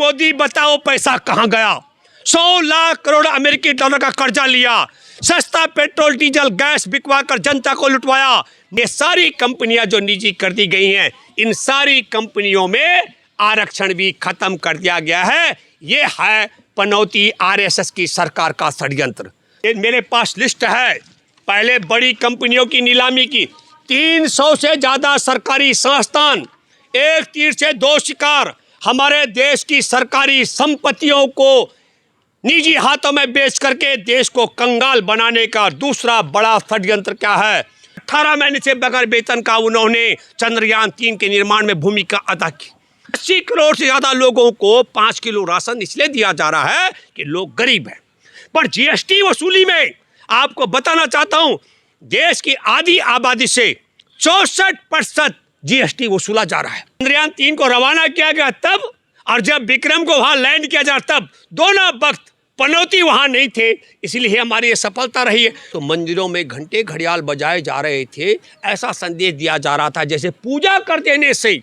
मोदी बताओ पैसा कहां गया। 100 लाख करोड़ अमेरिकी डॉलर का कर्जा लिया, सस्ता पेट्रोल डीजल गैस बिकवा कर जनता को लुटवाया। ये सारी कंपनियां जो निजी कर दी गई हैं, इन सारी कंपनियों में आरक्षण भी खत्म कर दिया गया है। ये है पनौती आरएसएस की सरकार का षड्यंत्र। मेरे पास लिस्ट है, पहले बड़ी कंपनियों की नीलामी की, 300 से ज्यादा सरकारी संस्थान, एक तीर से दो शिकार, हमारे देश की सरकारी संपत्तियों को निजी हाथों में बेच करके देश को कंगाल बनाने का दूसरा बड़ा षड्यंत्र क्या है। 18 महीने से बगैर वेतन का उन्होंने चंद्रयान 3 के निर्माण में भूमिका अदा की। 80 करोड़ से ज्यादा लोगों को 5 किलो राशन इसलिए दिया जा रहा है कि लोग गरीब हैं। पर जीएसटी वसूली में आपको बताना चाहता हूं, देश की आधी आबादी से 64% जीएसटी वसूला जा रहा है। चंद्रयान 3 को रवाना किया गया तब, और जब विक्रम को वहां लैंड किया जा तब दोनों वक्त पनौती वहां नहीं थे, इसलिए हमारी ये सफलता रही है। तो मंदिरों में घंटे घड़ियाल बजाए जा रहे थे, ऐसा संदेश दिया जा रहा था जैसे पूजा कर देने से,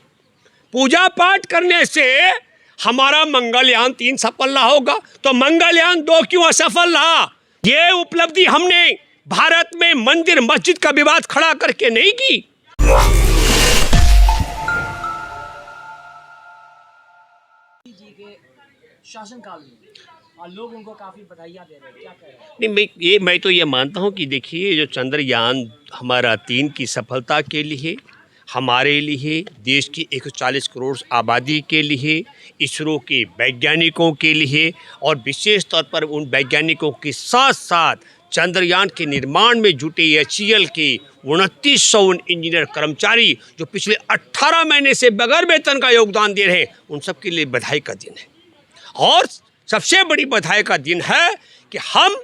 पूजा पाठ करने से हमारा मंगलयान 3 सफल रहा होगा। तो मंगलयान 2 क्यों असफल रहा? ये उपलब्धि हमने भारत में मंदिर मस्जिद का विवाद खड़ा करके नहीं की। जी के शासनकाल में और लोग उनको काफी बधाइयाँ दे रहे हैं, क्या कह रहे हैं? नहीं, मैं तो ये मानता हूँ कि देखिए, जो चंद्रयान हमारा 3 की सफलता के लिए, हमारे लिए, देश की 140 करोड़ आबादी के लिए, इसरो के वैज्ञानिकों के लिए, और विशेष तौर पर उन वैज्ञानिकों के साथ साथ चंद्रयान के निर्माण में जुटे एचईएल के 2900 इंजीनियर कर्मचारी जो पिछले 18 महीने से बगैर वेतन का योगदान दे रहे हैं, उन सब के लिए बधाई का दिन है। और सबसे बड़ी बधाई का दिन है कि हम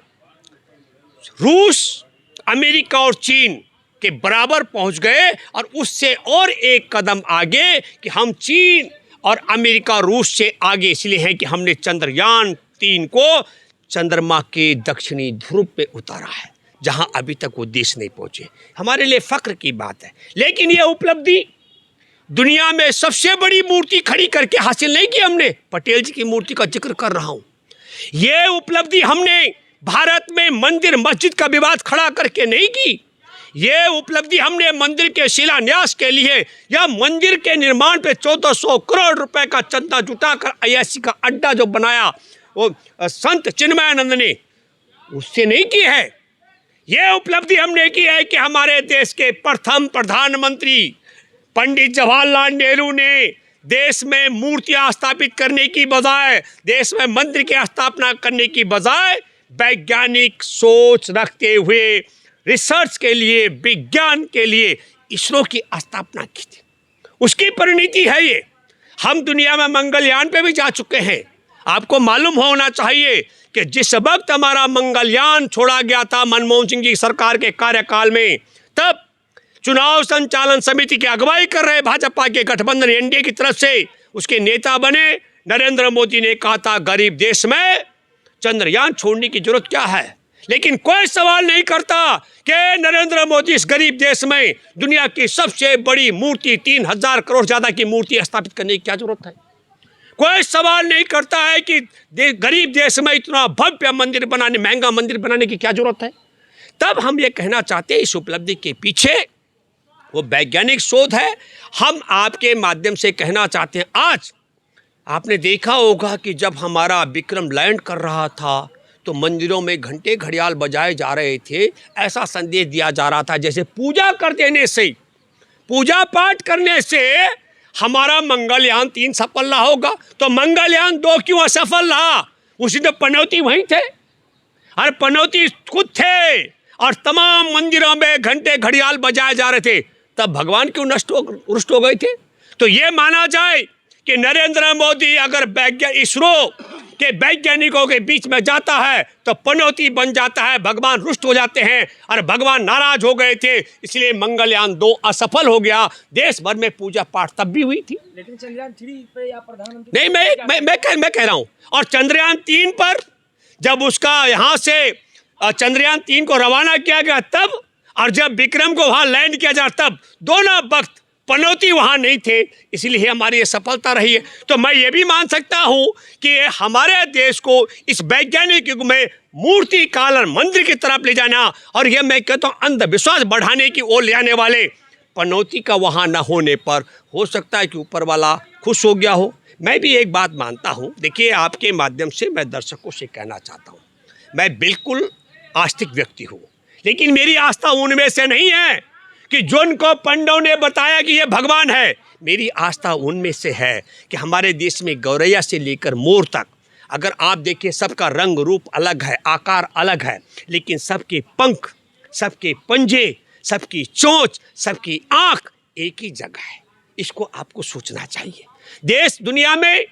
रूस, अमेरिका और चीन के बराबर पहुंच गए, और उससे और एक कदम आगे कि हम चीन और अमेरिका, रूस से आगे इसलिए हैं कि हमने चंद्रयान 3 को चंद्रमा के दक्षिणी ध्रुव पे उतारा है, जहां अभी तक वो देश नहीं पहुंचे। हमारे लिए फख्र की बात है। लेकिन ये उपलब्धि दुनिया में सबसे बड़ी मूर्ति खड़ी करके हासिल नहीं की हमने। पटेल जी की मूर्ति का जिक्र कर रहा हूं। ये उपलब्धि हमने भारत में मंदिर मस्जिद का विवाद खड़ा करके नहीं की। ये उपलब्धि हमने मंदिर के शिलान्यास के लिए या मंदिर के निर्माण पे 1400 करोड़ रुपए का चंदा जुटाकर अयासी का अड्डा जो बनाया वो संत चिन्मयानंद ने, उससे नहीं की है। ये उपलब्धि हमने की है कि हमारे देश के प्रथम प्रधानमंत्री पंडित जवाहरलाल नेहरू ने देश में मूर्तियां स्थापित करने की बजाय, देश में मंदिर की स्थापना करने की बजाय, वैज्ञानिक सोच रखते हुए रिसर्च के लिए, विज्ञान के लिए इसरो की स्थापना की थी। उसकी परिणति है ये। हम दुनिया में मंगलयान पे भी जा चुके हैं। आपको मालूम होना चाहिए कि जिस वक्त हमारा मंगलयान छोड़ा गया था मनमोहन सिंह जी सरकार के कार्यकाल में, तब चुनाव संचालन समिति की अगुवाई कर रहे भाजपा के गठबंधन एनडीए की तरफ से उसके नेता बने नरेंद्र मोदी ने कहा था, गरीब देश में चंद्रयान छोड़ने की जरूरत क्या है। लेकिन कोई सवाल नहीं करता कि नरेंद्र मोदी इस गरीब देश में दुनिया की सबसे बड़ी मूर्ति 3000 करोड़ ज्यादा की मूर्ति स्थापित करने की क्या जरूरत है। कोई सवाल नहीं करता है कि गरीब देश में इतना भव्य मंदिर बनाने, महंगा मंदिर बनाने की क्या जरूरत है। तब हम ये कहना चाहते हैं, इस उपलब्धि के पीछे वो वैज्ञानिक शोध है। हम आपके माध्यम से कहना चाहते हैं, आज आपने देखा होगा कि जब हमारा विक्रम लैंड कर रहा था तो मंदिरों में घंटे घड़ियाल बजाए जा रहे थे, ऐसा संदेश दिया जा रहा था जैसे पूजा कर देने से, पूजा पाठ करने से हमारा मंगलयान 3 सफल रहा होगा। तो मंगलयान 2 क्यों असफल रहा? उसी तो पनौती वहीं थे, अरे पनौती खुद थे, और तमाम मंदिरों में घंटे घड़ियाल बजाए जा रहे थे। तब भगवान क्यों रुष्ट हो गए थे? तो ये माना जाए कि नरेंद्र मोदी अगर इसरो के वैज्ञानिकों के बीच में जाता है तो पनौती बन जाता है, भगवान रुष्ट हो जाते हैं, और भगवान नाराज हो गए थे, इसलिए मंगलयान 2 असफल हो गया। देश भर में पूजा पाठ तब भी हुई थी, लेकिन चंद्रयान 3 पे या प्रधानमंत्री नहीं, मैं कह रहा हूँ। और चंद्रयान 3 पर जब उसका यहाँ से चंद्रयान 3 को रवाना किया गया तब, और जब विक्रम को वहाँ लैंड किया जा तब दोनों वक्त पनौती वहाँ नहीं थे, इसलिए हमारी ये सफलता रही है। तो मैं ये भी मान सकता हूँ कि हमारे देश को इस वैज्ञानिक युग में मूर्ति काल मंदिर की तरफ ले जाना, और यह मैं कहता हूँ अंधविश्वास बढ़ाने की ओर ले आने वाले पनौती का वहाँ न होने पर हो सकता है कि ऊपर वाला खुश हो गया हो। मैं भी एक बात मानता हूँ, देखिए आपके माध्यम से मैं दर्शकों से कहना चाहता हूँ, मैं बिल्कुल आस्तिक व्यक्ति हूँ, लेकिन मेरी आस्था उनमें से नहीं है कि जिनको पंडों ने बताया कि ये भगवान है। मेरी आस्था उनमें से है कि हमारे देश में गौरैया से लेकर मोर तक, अगर आप देखिए सबका रंग रूप अलग है, आकार अलग है, लेकिन सबके पंख, सबके पंजे, सबकी चोंच, सबकी आँख एक ही जगह है। इसको आपको सोचना चाहिए। देश दुनिया में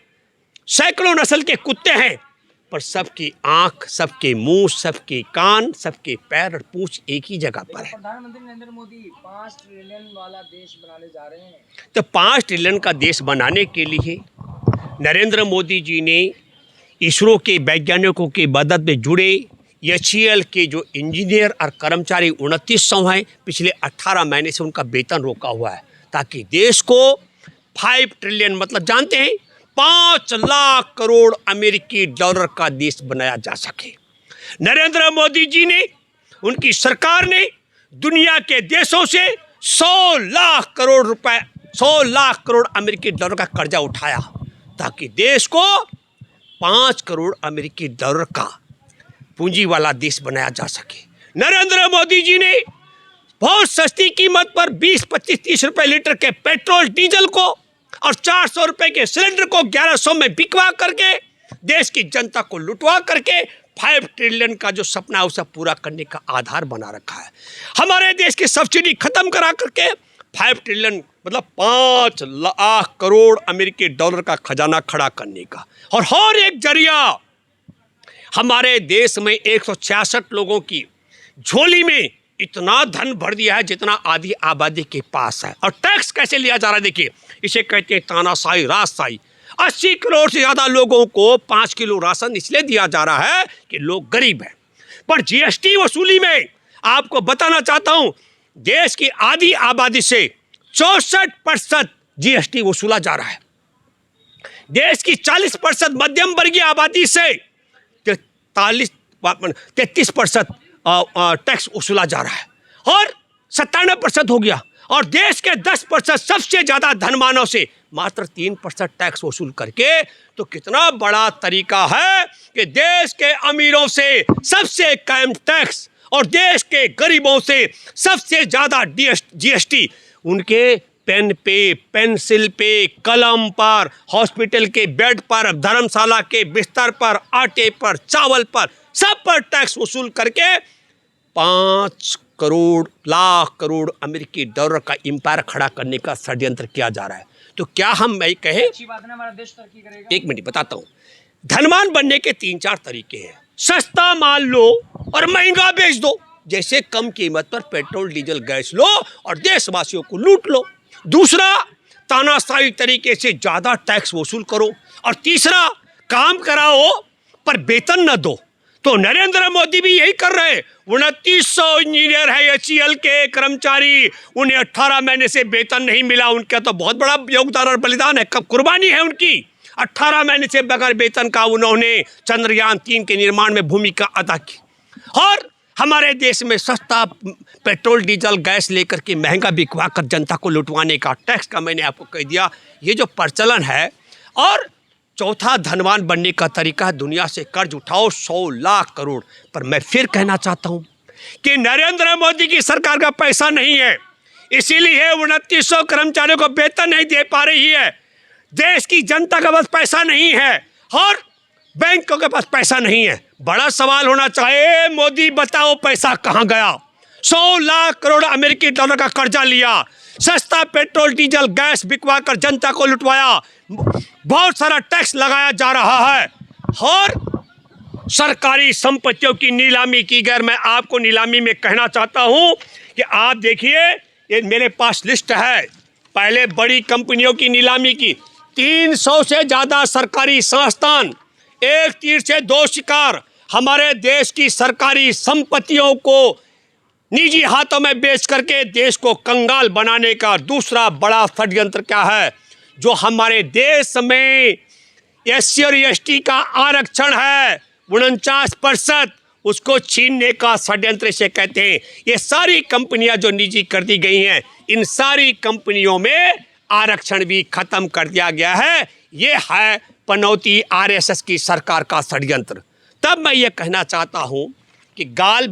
सैकड़ों नस्ल के कुत्ते हैं, पर सबकी आँख, सबके मुंह, सबके कान, सबके पैर और पूंछ एक ही जगह पर है। प्रधानमंत्री नरेंद्र मोदी 5 ट्रिलियन वाला देश बनाने जा रहे हैं। तो 5 ट्रिलियन का देश बनाने के लिए नरेंद्र मोदी जी ने इसरो के वैज्ञानिकों की मदद में जुड़े HAL के जो इंजीनियर और कर्मचारी 2900 हैं, पिछले 18 महीने से उनका वेतन रोका हुआ है, ताकि देश को 5 ट्रिलियन मतलब जानते हैं 5 लाख करोड़ अमेरिकी डॉलर का देश बनाया जा सके। नरेंद्र मोदी जी ने, उनकी सरकार ने दुनिया के देशों से 100 लाख करोड़ रुपए, 100 लाख करोड़ अमेरिकी डॉलर का कर्जा उठाया, ताकि देश को 5 करोड़ अमेरिकी डॉलर का पूंजी वाला देश बनाया जा सके। नरेंद्र मोदी जी ने बहुत सस्ती कीमत पर 20, 25, 30 रुपए लीटर के पेट्रोल डीजल को और 400 रुपए के सिलेंडर को 1100 में बिकवा करके देश की जनता को लुटवा करके 5 ट्रिलियन का जो सपना है उसे पूरा करने का आधार बना रखा है। हमारे देश की सब्सिडी खत्म करा करके 5 ट्रिलियन मतलब 5 लाख करोड़ अमेरिकी डॉलर का खजाना खड़ा करने का, और हर एक जरिया हमारे देश में 166 लोगों की झोली में इतना धन भर दिया है जितना आधी आबादी के पास है। और टैक्स कैसे लिया जा रहा है, देखिए इसे कहते हैं तानाशाही, राजशाही। 80 करोड़ से ज़्यादा लोगों को 5 किलो राशन इसलिए दिया जा रहा है कि लोग गरीब हैं। पर GST वसूली में आपको बताना चाहता हूँ, देश की आधी आबादी से 64% GST वसूला जा रहा है। देश की 40% मध्यम वर्गीय आबादी से 33% टैक्स वसूला जा रहा है, और 97% हो गया। और देश के 10% सबसे ज़्यादा धनवानों से मात्र 3% टैक्स वसूल करके, तो कितना बड़ा तरीका है कि देश के अमीरों से सबसे कम टैक्स और देश के गरीबों से सबसे ज़्यादा GST उनके पेन पे, पेंसिल पे, कलम पर, हॉस्पिटल के बेड पर, धर्मशाला के बिस्तर पर, आटे पर, चावल पर, सब पर टैक्स वसूल करके 5 करोड़ लाख करोड़ अमेरिकी डॉलर का एम्पायर खड़ा करने का षड्यंत्र किया जा रहा है। तो क्या हम मैं कहे, अच्छी बात है, हमारा देश तरक्की करेगा। एक मिनट बताता हूँ। धनवान बनने के 3-4 तरीके हैं। सस्ता माल लो और महंगा बेच दो, जैसे कम कीमत पर पेट्रोल डीजल गैस लो और देशवासियों को लूट लो। दूसरा, तानाशाही तरीके से ज़्यादा टैक्स वसूल करो। और तीसरा, काम कराओ पर वेतन न दो। तो नरेंद्र मोदी भी यही कर रहे हैं। 2900 इंजीनियर है HAL के कर्मचारी, उन्हें 18 महीने से वेतन नहीं मिला। उनका तो बहुत बड़ा योगदान और बलिदान है, कब कुर्बानी है उनकी। 18 महीने से बगैर वेतन का उन्होंने चंद्रयान 3 के निर्माण में भूमिका अदा की। और हमारे देश में सस्ता पेट्रोल डीजल गैस लेकर के महंगा बिकवा कर जनता को लुटवाने का, टैक्स का मैंने आपको कह दिया, ये जो प्रचलन है। और चौथा, धनवान बनने का तरीका, दुनिया से कर्ज उठाओ 100 लाख करोड़। पर मैं फिर कहना चाहता हूँ कि नरेंद्र मोदी की सरकार का पैसा नहीं है, इसीलिए 2900 कर्मचारियों को वेतन नहीं दे पा रही है। देश की जनता का पास पैसा नहीं है और बैंकों के पास पैसा नहीं है। बड़ा सवाल होना चाहिए, मोदी बताओ पैसा कहाँ गया। 100 लाख करोड़ अमेरिकी डॉलर का कर्जा लिया, सस्ता पेट्रोल डीजल गैस बिकवा कर जनता को लुटवाया, बहुत सारा टैक्स लगाया जा रहा है और सरकारी संपत्तियों की नीलामी की गई। मैं आपको नीलामी में कहना चाहता हूं कि आप देखिए, ये मेरे पास लिस्ट है, पहले बड़ी कंपनियों की नीलामी की। 300 से ज़्यादा सरकारी संस्थान, एक तीर से 2 शिकार, हमारे देश की सरकारी संपत्तियों को निजी हाथों में बेच करके देश को कंगाल बनाने का दूसरा बड़ा षड्यंत्र क्या है? जो हमारे देश में SC और ST का आरक्षण है 49%, उसको छीनने का षड्यंत्र इसे कहते हैं। ये सारी कंपनियां जो निजी कर दी गई हैं, इन सारी कंपनियों में आरक्षण भी खत्म कर दिया गया है। ये है पनौती RSS की सरकार का षड्यंत्र। तब मैं ये कहना चाहता हूं कि गाल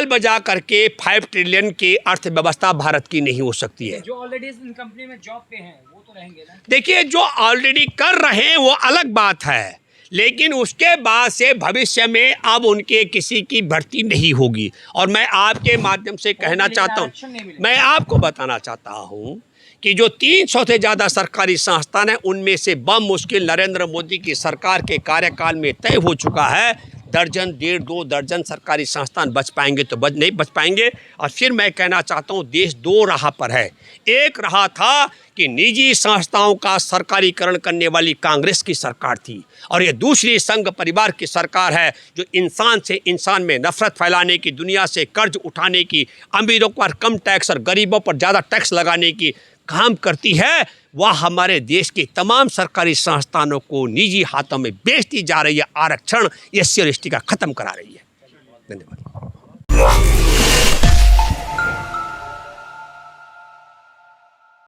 बजा करके 5 ट्रिलियन की अर्थव्यवस्था भारत की नहीं हो सकती है। जो ऑलरेडी इन कंपनी में जॉब पे हैं वो तो रहेंगे ना। देखिए, जो ऑलरेडी कर रहे हैं वो अलग बात है, लेकिन उसके बाद से भविष्य में अब उनके किसी की भर्ती नहीं होगी। और मैं आपके माध्यम से कहना चाहता हूँ, मैं आपको बताना चाहता हूँ कि जो 300 से ज़्यादा सरकारी संस्थान हैं, उनमें से बमुश्किल नरेंद्र मोदी की सरकार के कार्यकाल में तय हो चुका है दर्जन 1.5-2 दर्जन सरकारी संस्थान बच पाएंगे तो नहीं बच पाएंगे। और फिर मैं कहना चाहता हूँ, देश 2 राह पर है। एक राह था कि निजी संस्थाओं का सरकारीकरण करने वाली कांग्रेस की सरकार थी, और ये दूसरी संघ परिवार की सरकार है जो इंसान से इंसान में नफरत फैलाने की, दुनिया से कर्ज उठाने की, अमीरों पर कम टैक्स और गरीबों पर ज़्यादा टैक्स लगाने की काम करती है। वह हमारे देश के तमाम सरकारी संस्थानों को निजी हाथों में बेचती जा रही है, आरक्षण SC और ST का खत्म करा रही है। धन्यवाद।